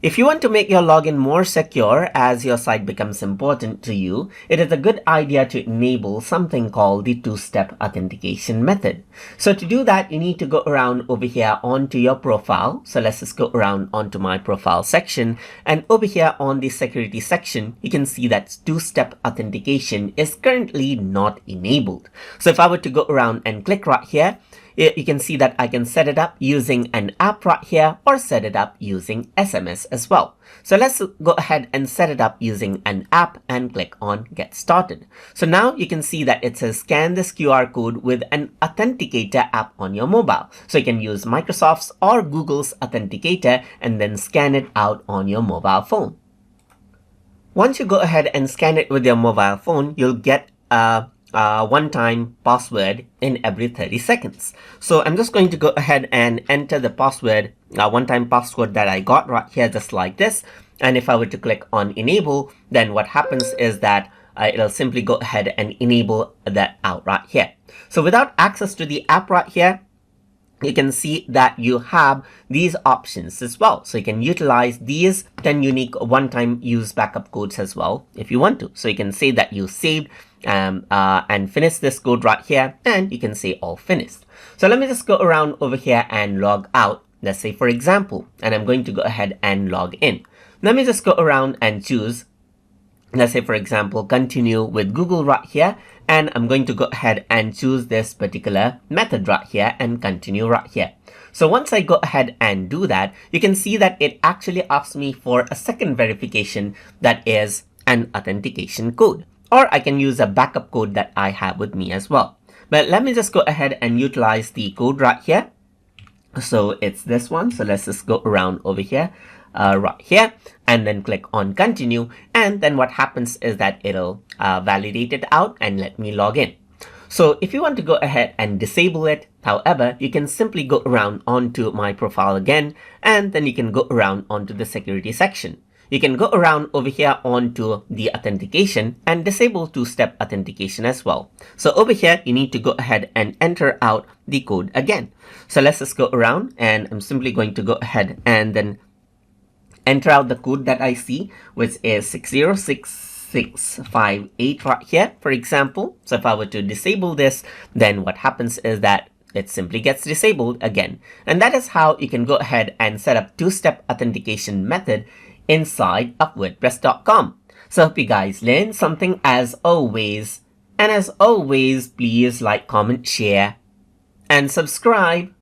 If you want to make your login more secure as your site becomes important to you, it is a good idea to enable something called the two-step authentication method. So to do that, you need to go around over here onto your profile. So let's just go around onto my profile section, and over here on the security section, you can see that two-step authentication is currently not enabled. So if I were to go around and click right here, you can see that I can set it up using an app right here or set it up using SMS as well. So let's go ahead and set it up using an app and click on Get Started. So now you can see that it says scan this QR code with an authenticator app on your mobile. So you can use Microsoft's or Google's authenticator and then scan it out on your mobile phone. Once you go ahead and scan it with your mobile phone, you'll get a one-time password in every 30 seconds. So I'm just going to go ahead and enter the password, one-time password that I got right here, just like this. And if I were to click on enable, then what happens is that it'll simply go ahead and enable that out right here. So without access to the app right here, you can see that you have these options as well. So you can utilize these 10 unique one-time use backup codes as well if you want to. So you can say that you saved and finish this code right here, and you can say all finished. So let me just go around over here and log out. Let's say for example, and I'm going to go ahead and log in. Let me just go around and choose, let's say for example, continue with Google right here, and I'm going to go ahead and choose this particular method right here and continue right here. So once I go ahead and do that, you can see that it actually asks me for a second verification, that is an authentication code. Or I can use a backup code that I have with me as well. But let me just go ahead and utilize the code right here. So it's this one. So let's just go around over here, right here, and then click on continue. And then what happens is that it'll validate it out and let me log in. So if you want to go ahead and disable it, however, you can simply go around onto my profile again, and then you can go around onto the security section. You can go around over here onto the authentication and disable two-step authentication as well. So over here, you need to go ahead and enter out the code again. So let's just go around, and I'm simply going to go ahead and then enter out the code that I see, which is 606658 right here, for example. So if I were to disable this, then what happens is that it simply gets disabled again. And that is how you can go ahead and set up two-step authentication method inside of wordpress.com. So hope you guys learned something as always. And as always, please like, comment, share, and subscribe.